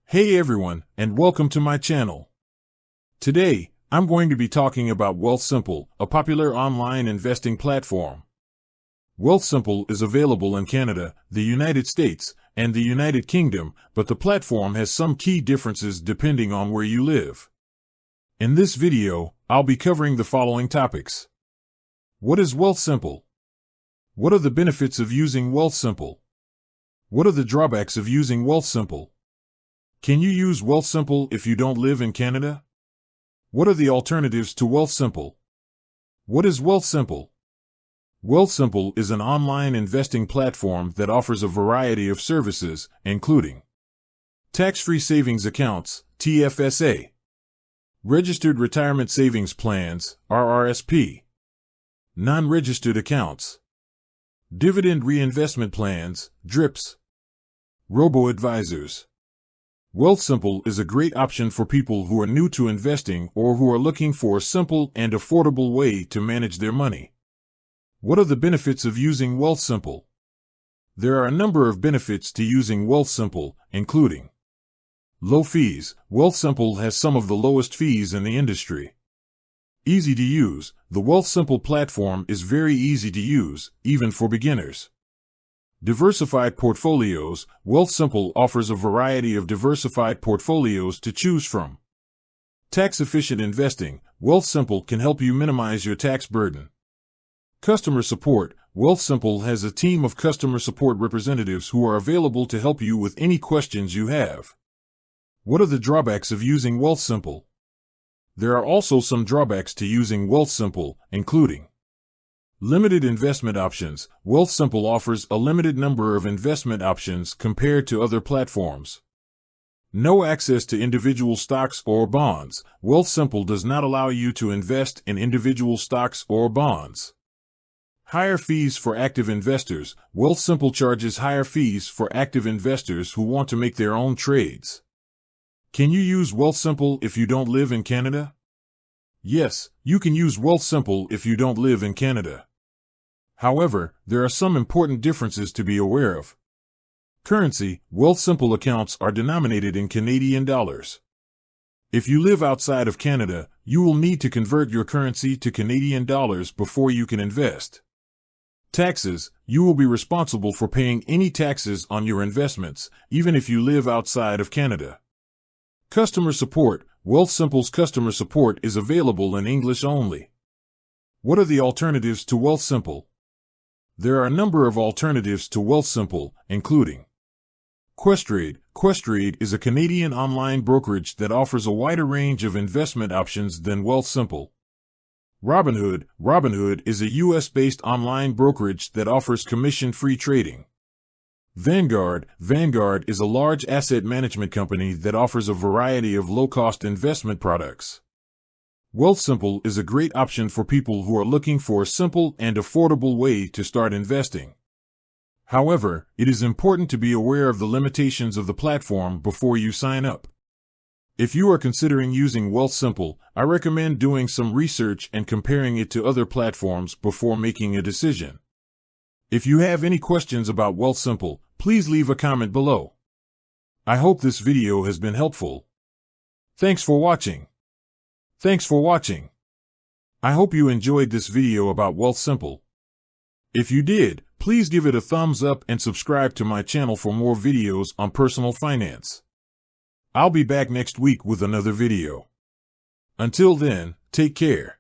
Hey everyone, and welcome to my channel. Today, I'm going to be talking about Wealthsimple, a popular online investing platform. Wealthsimple is available in Canada, the United States, and the United Kingdom, but the platform has some key differences depending on where you live. In this video, I'll be covering the following topics. What is Wealthsimple? What are the benefits of using Wealthsimple? What are the drawbacks of using Wealthsimple? Can you use Wealthsimple if you don't live in Canada? What are the alternatives to Wealthsimple? What is Wealthsimple? Wealthsimple is an online investing platform that offers a variety of services, including tax-free savings accounts, TFSA, registered retirement savings plans, RRSP, non-registered accounts, dividend reinvestment plans, DRIPs, robo-advisors. Wealthsimple is a great option for people who are new to investing or who are looking for a simple and affordable way to manage their money. What are the benefits of using Wealthsimple? There are a number of benefits to using Wealthsimple, including low fees. Wealthsimple has some of the lowest fees in the industry. Easy to use. The Wealthsimple platform is very easy to use, even for beginners. Diversified portfolios. Wealthsimple offers a variety of diversified portfolios to choose from. Tax-efficient investing. Wealthsimple can help you minimize your tax burden. Customer support. Wealthsimple has a team of customer support representatives who are available to help you with any questions you have. What are the drawbacks of using Wealthsimple? There are also some drawbacks to using Wealthsimple, including limited investment options. Wealthsimple offers a limited number of investment options compared to other platforms. No access to individual stocks or bonds. Wealthsimple does not allow you to invest in individual stocks or bonds. Higher fees for active investors. Wealthsimple charges higher fees for active investors who want to make their own trades. Can you use Wealthsimple if you don't live in Canada? Yes, you can use Wealthsimple if you don't live in Canada. However, there are some important differences to be aware of. Currency. Wealthsimple accounts are denominated in Canadian dollars. If you live outside of Canada, you will need to convert your currency to Canadian dollars before you can invest. Taxes. You will be responsible for paying any taxes on your investments, even if you live outside of Canada. Customer support. Wealthsimple's customer support is available in English only. What are the alternatives to Wealthsimple? There are a number of alternatives to Wealthsimple, including Questrade. Questrade is a Canadian online brokerage that offers a wider range of investment options than Wealthsimple. Robinhood. Robinhood is a US-based online brokerage that offers commission-free trading. Vanguard. Vanguard is a large asset management company that offers a variety of low-cost investment products. Wealthsimple is a great option for people who are looking for a simple and affordable way to start investing. However, it is important to be aware of the limitations of the platform before you sign up. If you are considering using Wealthsimple, I recommend doing some research and comparing it to other platforms before making a decision. If you have any questions about Wealthsimple, please leave a comment below. I hope this video has been helpful. Thanks for watching. Thanks for watching. I hope you enjoyed this video about Wealthsimple. If you did, please give it a thumbs up and subscribe to my channel for more videos on personal finance. I'll be back next week with another video. Until then, take care.